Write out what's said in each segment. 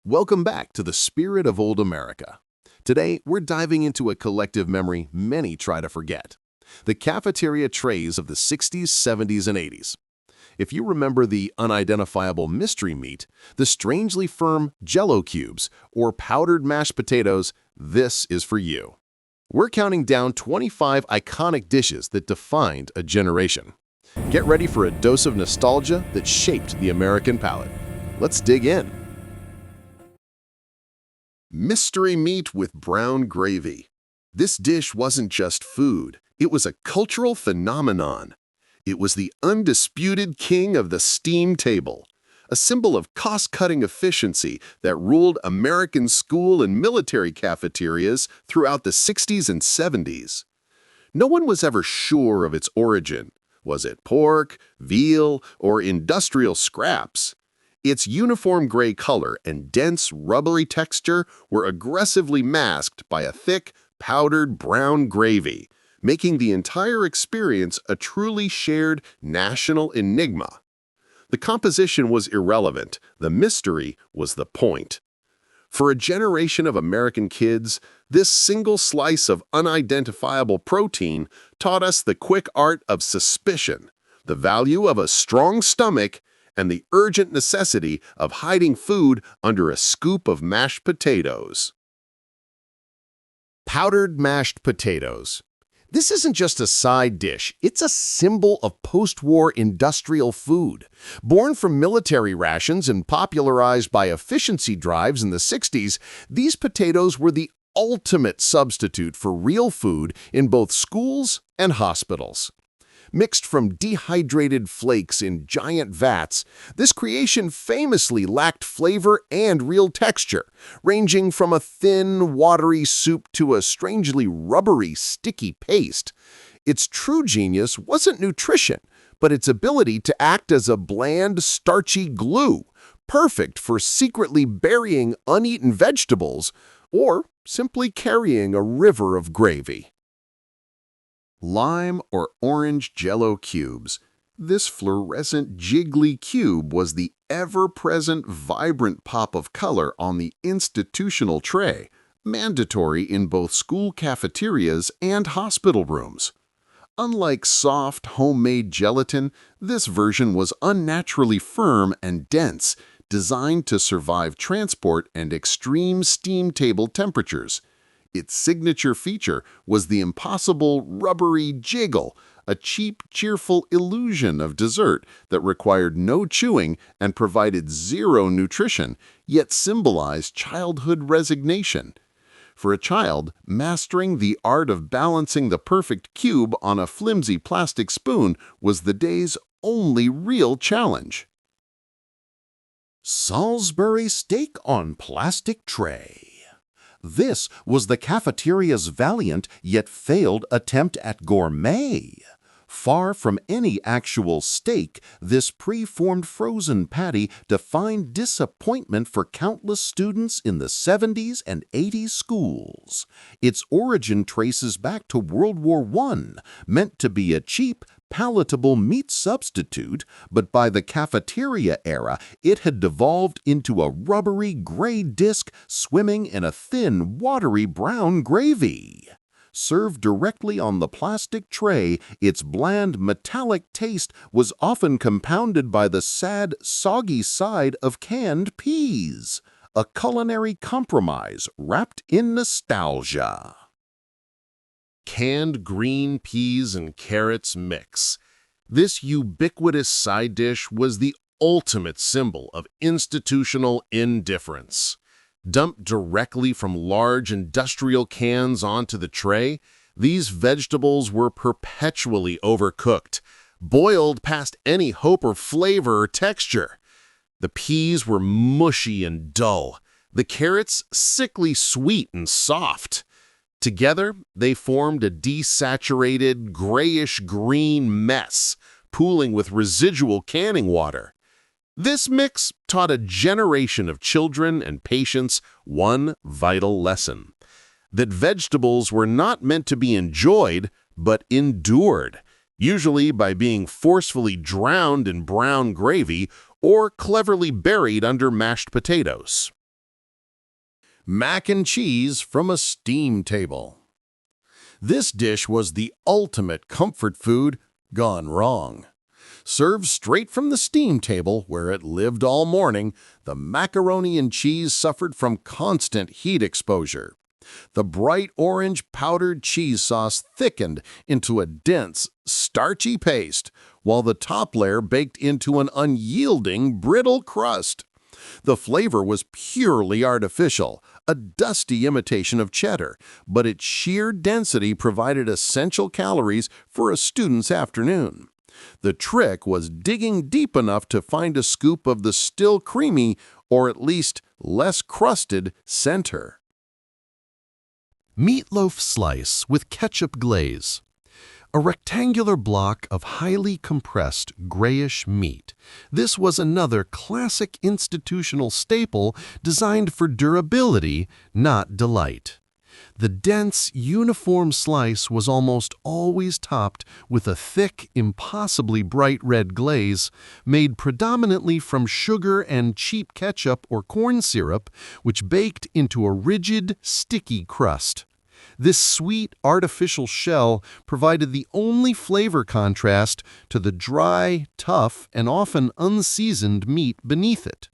Welcome back to the Spirit of Old America. Today, we're diving into a collective memory many try to forget: the cafeteria trays of the 60s, 70s, and 80s. If you remember the unidentifiable mystery meat, the strangely firm Jell-O cubes, or powdered mashed potatoes, this is for you. We're counting down 25 iconic dishes that defined a generation. Get ready for a dose of nostalgia that shaped the American palate. Let's dig in. Mystery meat with brown gravy. This dish wasn't just food, it was a cultural phenomenon. It was the undisputed king of the steam table, a symbol of cost-cutting efficiency that ruled American school and military cafeterias throughout the 60s and 70s. No one was ever sure of its origin. Was it pork, veal, or industrial scraps? Its uniform gray color and dense, rubbery texture were aggressively masked by a thick, powdered brown gravy, making the entire experience a truly shared national enigma. The composition was irrelevant, the mystery was the point. For a generation of American kids, this single slice of unidentifiable protein taught us the quick art of suspicion, the value of a strong stomach, and the urgent necessity of hiding food under a scoop of mashed potatoes. Powdered mashed potatoes. This isn't just a side dish, it's a symbol of post-war industrial food. Born from military rations and popularized by efficiency drives in the 60s, these potatoes were the ultimate substitute for real food in both schools and hospitals. Mixed from dehydrated flakes in giant vats, this creation famously lacked flavor and real texture, ranging from a thin, watery soup to a strangely rubbery, sticky paste. Its true genius wasn't nutrition, but its ability to act as a bland, starchy glue, perfect for secretly burying uneaten vegetables or simply carrying a river of gravy. Lime or orange Jell-O cubes. This fluorescent jiggly cube was the ever-present vibrant pop of color on the institutional tray, mandatory in both school cafeterias and hospital rooms. Unlike soft, homemade gelatin, this version was unnaturally firm and dense, designed to survive transport and extreme steam table temperatures. Its signature feature was the impossible rubbery jiggle, a cheap, cheerful illusion of dessert that required no chewing and provided zero nutrition, yet symbolized childhood resignation. For a child, mastering the art of balancing the perfect cube on a flimsy plastic spoon was the day's only real challenge. Salisbury steak on plastic tray. This was the cafeteria's valiant yet failed attempt at gourmet. Far from any actual steak, this preformed frozen patty defined disappointment for countless students in the 70s and 80s schools. Its origin traces back to World War I, meant to be a cheap, palatable meat substitute, but by the cafeteria era, it had devolved into a rubbery gray disc swimming in a thin, watery brown gravy. Served directly on the plastic tray, its bland, metallic taste was often compounded by the sad, soggy side of canned peas, a culinary compromise wrapped in nostalgia. Canned green peas and carrots mix. This ubiquitous side dish was the ultimate symbol of institutional indifference. Dumped directly from large industrial cans onto the tray, these vegetables were perpetually overcooked, boiled past any hope or flavor or texture. The peas were mushy and dull, the carrots sickly sweet and soft. Together, they formed a desaturated, grayish-green mess, pooling with residual canning water. This mix taught a generation of children and patients one vital lesson: that vegetables were not meant to be enjoyed, but endured, usually by being forcefully drowned in brown gravy or cleverly buried under mashed potatoes. Mac and cheese from a steam table. This dish was the ultimate comfort food gone wrong. Served straight from the steam table where it lived all morning, the macaroni and cheese suffered from constant heat exposure. The bright orange powdered cheese sauce thickened into a dense, starchy paste, while the top layer baked into an unyielding, brittle crust. The flavor was purely artificial, a dusty imitation of cheddar, but its sheer density provided essential calories for a student's afternoon. The trick was digging deep enough to find a scoop of the still creamy, or at least less crusted, center. Meatloaf slice with ketchup glaze. A rectangular block of highly compressed grayish meat. This was another classic institutional staple designed for durability, not delight. The dense, uniform slice was almost always topped with a thick, impossibly bright red glaze made predominantly from sugar and cheap ketchup or corn syrup, which baked into a rigid, sticky crust. This sweet, artificial shell provided the only flavor contrast to the dry, tough, and often unseasoned meat beneath it.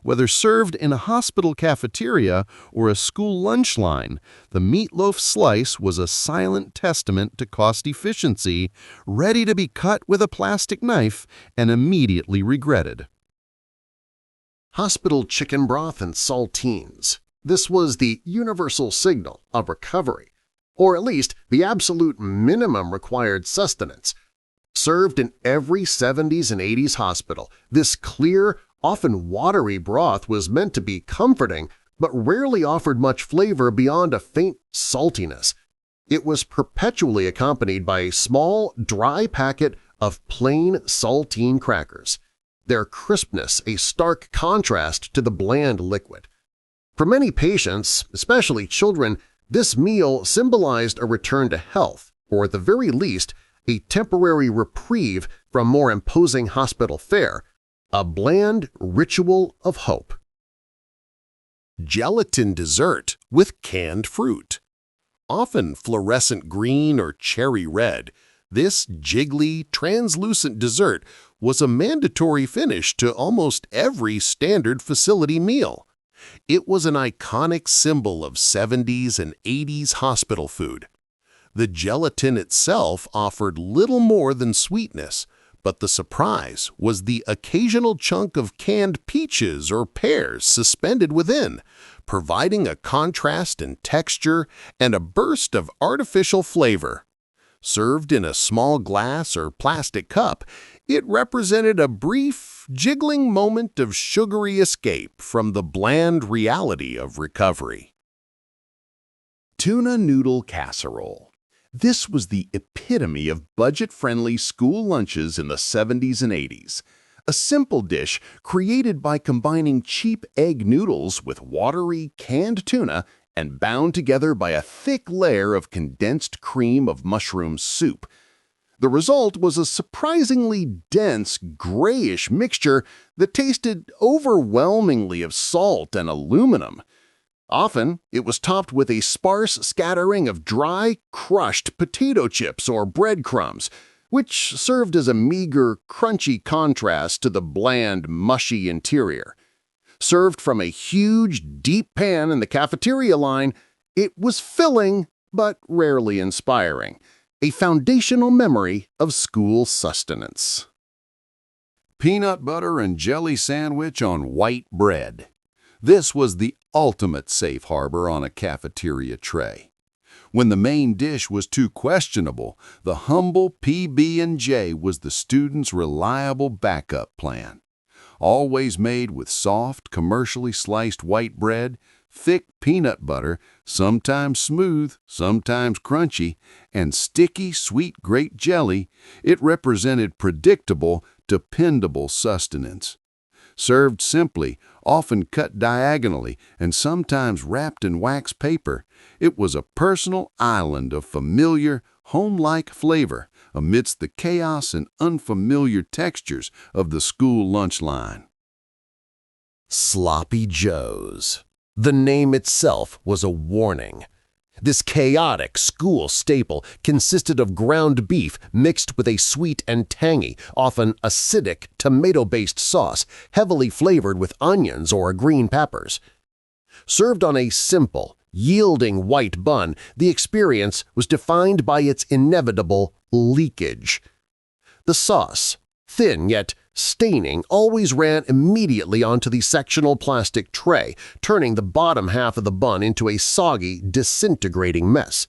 Whether served in a hospital cafeteria or a school lunch line, the meatloaf slice was a silent testament to cost efficiency, ready to be cut with a plastic knife and immediately regretted. Hospital chicken broth and saltines. This was the universal signal of recovery, or at least the absolute minimum required sustenance. Served in every 70s and 80s hospital, this clear, often watery broth was meant to be comforting, but rarely offered much flavor beyond a faint saltiness. It was perpetually accompanied by a small, dry packet of plain saltine crackers, their crispness a stark contrast to the bland liquid. For many patients, especially children, this meal symbolized a return to health, or at the very least, a temporary reprieve from more imposing hospital fare, a bland ritual of hope. Gelatin dessert with canned fruit. Often fluorescent green or cherry red, this jiggly, translucent dessert was a mandatory finish to almost every standard facility meal. It was an iconic symbol of 70s and 80s hospital food. The gelatin itself offered little more than sweetness, but the surprise was the occasional chunk of canned peaches or pears suspended within, providing a contrast in texture and a burst of artificial flavor. Served in a small glass or plastic cup, it represented a brief, jiggling moment of sugary escape from the bland reality of recovery. Tuna noodle casserole. This was the epitome of budget-friendly school lunches in the 70s and 80s. A simple dish created by combining cheap egg noodles with watery, canned tuna and bound together by a thick layer of condensed cream of mushroom soup. The result was a surprisingly dense, grayish mixture that tasted overwhelmingly of salt and aluminum. Often, it was topped with a sparse scattering of dry, crushed potato chips or breadcrumbs, which served as a meager, crunchy contrast to the bland, mushy interior. Served from a huge, deep pan in the cafeteria line, it was filling but rarely inspiring, a foundational memory of school sustenance. Peanut butter and jelly sandwich on white bread. This was the ultimate safe harbor on a cafeteria tray. When the main dish was too questionable, the humble PB&J was the student's reliable backup plan. Always made with soft, commercially sliced white bread, thick peanut butter, sometimes smooth, sometimes crunchy, and sticky sweet grape jelly, it represented predictable, dependable sustenance. Served simply, often cut diagonally, and sometimes wrapped in wax paper, it was a personal island of familiar, home-like flavor amidst the chaos and unfamiliar textures of the school lunch line. Sloppy Joes. The name itself was a warning. This chaotic school staple consisted of ground beef mixed with a sweet and tangy, often acidic, tomato-based sauce heavily flavored with onions or green peppers. Served on a simple, yielding white bun, the experience was defined by its inevitable leakage. The sauce, thin yet staining, always ran immediately onto the sectional plastic tray, turning the bottom half of the bun into a soggy, disintegrating mess.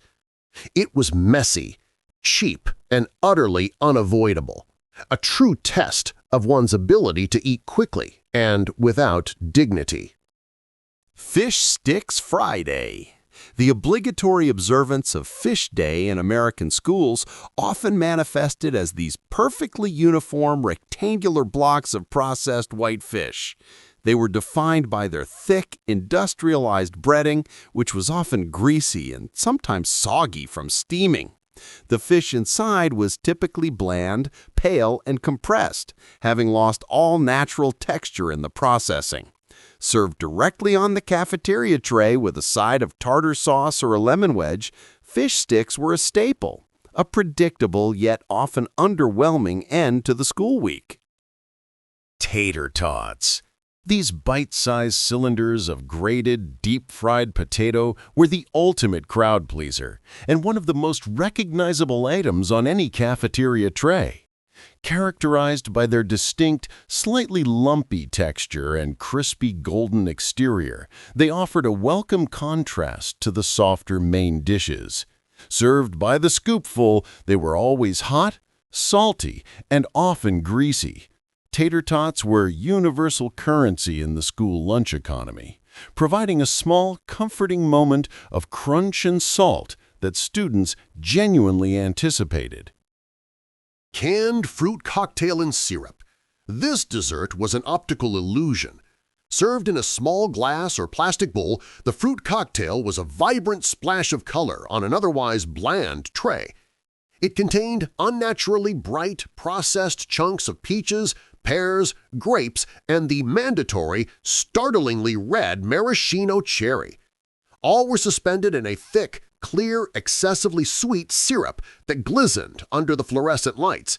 It was messy, cheap, and utterly unavoidable, a true test of one's ability to eat quickly and without dignity. Fish Sticks Friday. The obligatory observance of Fish Day in American schools often manifested as these perfectly uniform rectangular blocks of processed white fish. They were defined by their thick, industrialized breading, which was often greasy and sometimes soggy from steaming. The fish inside was typically bland, pale, and compressed, having lost all natural texture in the processing. Served directly on the cafeteria tray with a side of tartar sauce or a lemon wedge, fish sticks were a staple, a predictable yet often underwhelming end to the school week. Tater tots. These bite-sized cylinders of grated, deep-fried potato were the ultimate crowd pleaser and one of the most recognizable items on any cafeteria tray. Characterized by their distinct, slightly lumpy texture and crispy golden exterior, they offered a welcome contrast to the softer main dishes. Served by the scoopful, they were always hot, salty, and often greasy. Tater tots were universal currency in the school lunch economy, providing a small, comforting moment of crunch and salt that students genuinely anticipated. Canned fruit cocktail and syrup. This dessert was an optical illusion. Served in a small glass or plastic bowl, the fruit cocktail was a vibrant splash of color on an otherwise bland tray. It contained unnaturally bright, processed chunks of peaches, pears, grapes, and the mandatory, startlingly red maraschino cherry. All were suspended in a thick, clear, excessively sweet syrup that glistened under the fluorescent lights.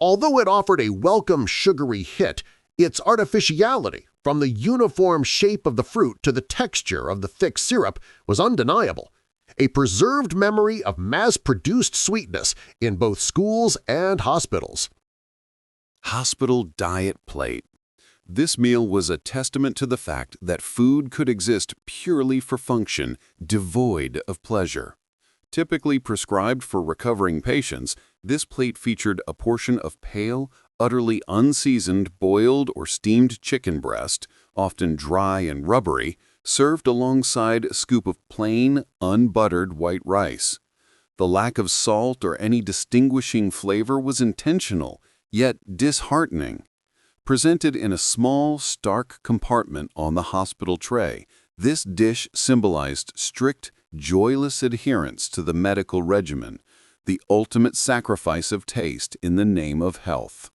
Although it offered a welcome sugary hit, its artificiality, from the uniform shape of the fruit to the texture of the thick syrup, was undeniable, a preserved memory of mass-produced sweetness in both schools and hospitals. Hospital diet plate. This meal was a testament to the fact that food could exist purely for function, devoid of pleasure. Typically prescribed for recovering patients, this plate featured a portion of pale, utterly unseasoned boiled or steamed chicken breast, often dry and rubbery, served alongside a scoop of plain, unbuttered white rice. The lack of salt or any distinguishing flavor was intentional, yet disheartening. Presented in a small, stark compartment on the hospital tray, this dish symbolized strict, joyless adherence to the medical regimen, the ultimate sacrifice of taste in the name of health.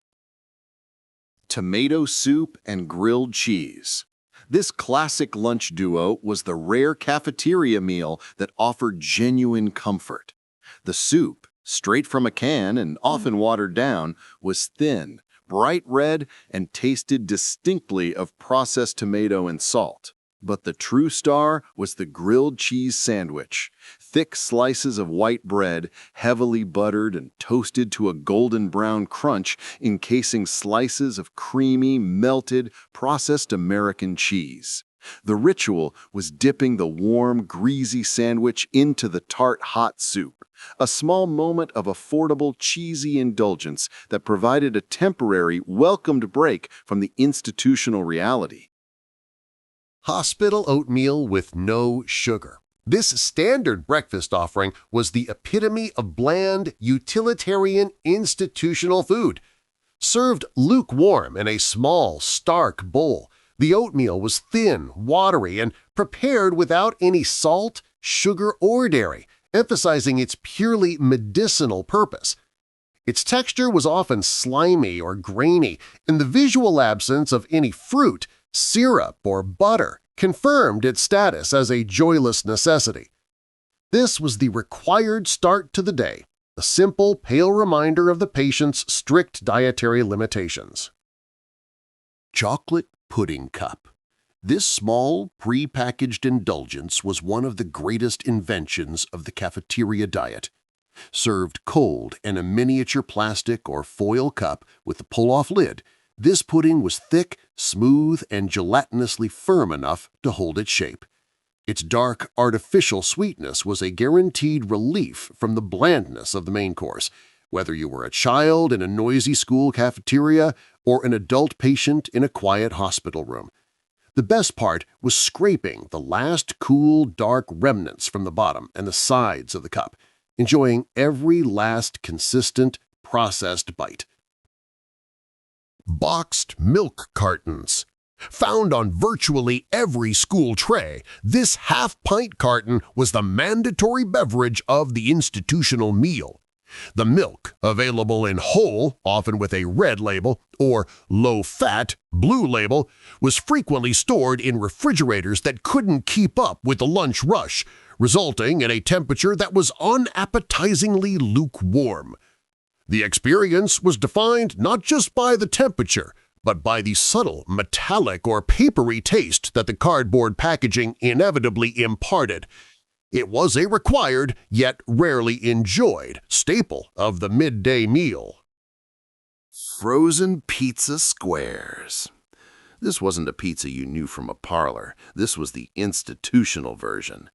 Tomato soup and grilled cheese. This classic lunch duo was the rare cafeteria meal that offered genuine comfort. The soup, straight from a can and often watered down, was thin, bright red, and tasted distinctly of processed tomato and salt. But the true star was the grilled cheese sandwich. Thick slices of white bread, heavily buttered and toasted to a golden brown crunch, encasing slices of creamy, melted, processed American cheese. The ritual was dipping the warm, greasy sandwich into the tart hot soup, a small moment of affordable, cheesy indulgence that provided a temporary, welcomed break from the institutional reality. Hospital oatmeal with no sugar. This standard breakfast offering was the epitome of bland, utilitarian, institutional food. Served lukewarm in a small, stark bowl, the oatmeal was thin, watery, and prepared without any salt, sugar, or dairy, emphasizing its purely medicinal purpose. Its texture was often slimy or grainy, in the visual absence of any fruit, syrup, or butter, confirmed its status as a joyless necessity. This was the required start to the day, a simple, pale reminder of the patient's strict dietary limitations. Chocolate pudding cup. This small, pre-packaged indulgence was one of the greatest inventions of the cafeteria diet. Served cold in a miniature plastic or foil cup with a pull-off lid, this pudding was thick, smooth, and gelatinously firm enough to hold its shape. Its dark, artificial sweetness was a guaranteed relief from the blandness of the main course, whether you were a child in a noisy school cafeteria or an adult patient in a quiet hospital room. The best part was scraping the last cool, dark remnants from the bottom and the sides of the cup, enjoying every last consistent, processed bite. Boxed milk cartons. Found on virtually every school tray, this half-pint carton was the mandatory beverage of the institutional meal. The milk, available in whole, often with a red label, or low-fat, blue label, was frequently stored in refrigerators that couldn't keep up with the lunch rush, resulting in a temperature that was unappetizingly lukewarm. The experience was defined not just by the temperature, but by the subtle, metallic or papery taste that the cardboard packaging inevitably imparted. It was a required, yet rarely enjoyed, staple of the midday meal. Frozen pizza squares. This wasn't a pizza you knew from a parlor. This was the institutional version.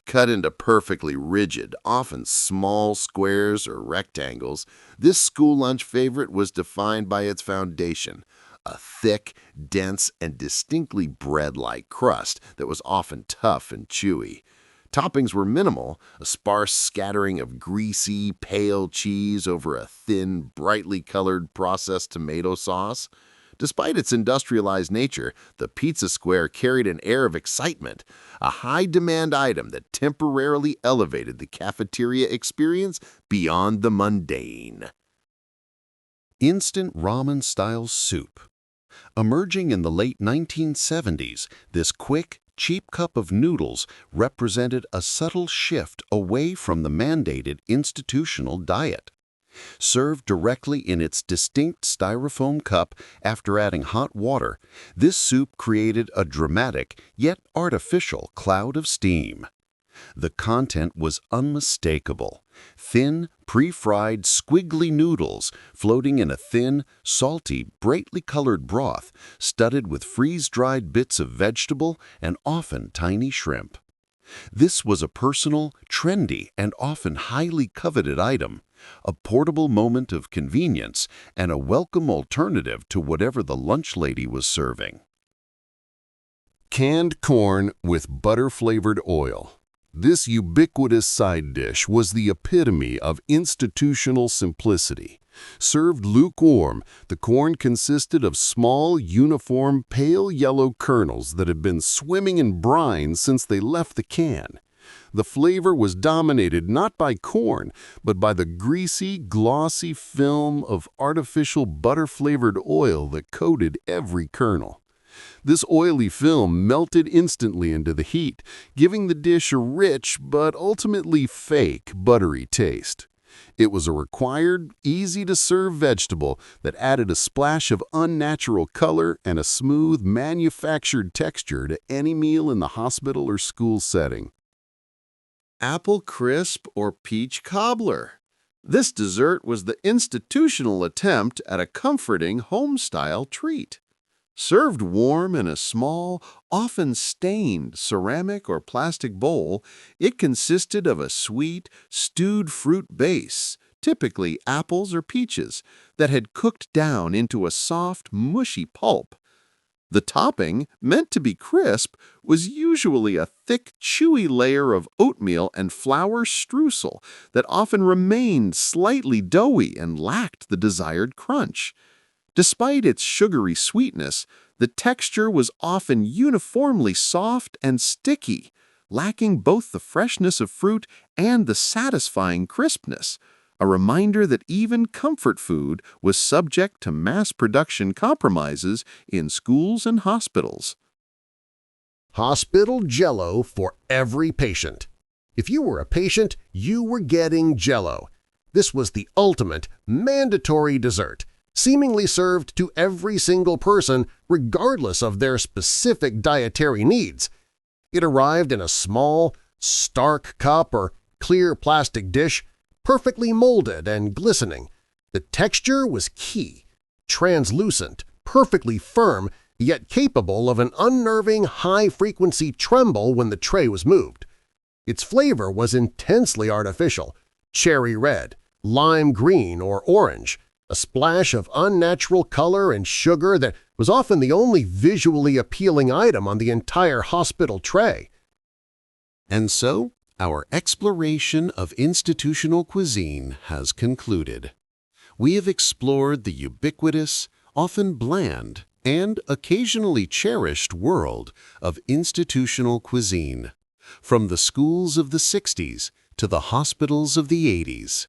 Cut into perfectly rigid, often small squares or rectangles, this school lunch favorite was defined by its foundation, a thick, dense, and distinctly bread-like crust that was often tough and chewy. Toppings were minimal, a sparse scattering of greasy, pale cheese over a thin, brightly colored processed tomato sauce. Despite its industrialized nature, the pizza square carried an air of excitement, a high-demand item that temporarily elevated the cafeteria experience beyond the mundane. Instant ramen-style soup. Emerging in the late 1970s, this quick, cheap cup of noodles represented a subtle shift away from the mandated institutional diet. Served directly in its distinct styrofoam cup after adding hot water, this soup created a dramatic yet artificial cloud of steam. The content was unmistakable. Thin, pre-fried, squiggly noodles floating in a thin, salty, brightly colored broth studded with freeze-dried bits of vegetable and often tiny shrimp. This was a personal, trendy, and often highly coveted item, a portable moment of convenience and a welcome alternative to whatever the lunch lady was serving. Canned corn with butter-flavored oil. This ubiquitous side dish was the epitome of institutional simplicity. Served lukewarm, the corn consisted of small, uniform, pale yellow kernels that had been swimming in brine since they left the can. The flavor was dominated not by corn, but by the greasy, glossy film of artificial butter-flavored oil that coated every kernel. This oily film melted instantly into the heat, giving the dish a rich but ultimately fake buttery taste. It was a required, easy-to-serve vegetable that added a splash of unnatural color and a smooth, manufactured texture to any meal in the hospital or school setting. Apple crisp or peach cobbler. This dessert was the institutional attempt at a comforting home-style treat. Served warm in a small, often stained ceramic or plastic bowl, it consisted of a sweet, stewed fruit base, typically apples or peaches, that had cooked down into a soft, mushy pulp. The topping, meant to be crisp, was usually a thick, chewy layer of oatmeal and flour streusel that often remained slightly doughy and lacked the desired crunch. Despite its sugary sweetness, the texture was often uniformly soft and sticky, lacking both the freshness of fruit and the satisfying crispness, a reminder that even comfort food was subject to mass production compromises in schools and hospitals. hospital Jell-O for every patient. If you were a patient, you were getting Jell-O. This was the ultimate, mandatory dessert, seemingly served to every single person regardless of their specific dietary needs. It arrived in a small, stark cup or clear plastic dish, perfectly molded and glistening. The texture was key, translucent, perfectly firm, yet capable of an unnerving high-frequency tremble when the tray was moved. Its flavor was intensely artificial, cherry red, lime green, or orange, a splash of unnatural color and sugar that was often the only visually appealing item on the entire hospital tray. And so, our exploration of institutional cuisine has concluded. We have explored the ubiquitous, often bland, and occasionally cherished world of institutional cuisine, from the schools of the 60s to the hospitals of the 80s.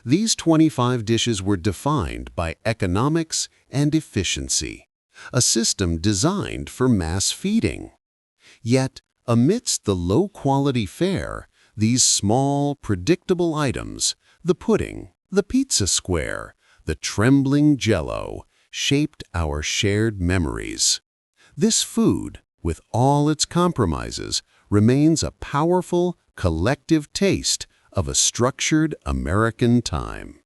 These 25 dishes were defined by economics and efficiency, a system designed for mass feeding. Yet, amidst the low-quality fare, these small, predictable items, the pudding, the pizza square, the trembling Jell-O, shaped our shared memories. This food, with all its compromises, remains a powerful, collective taste of a structured American time.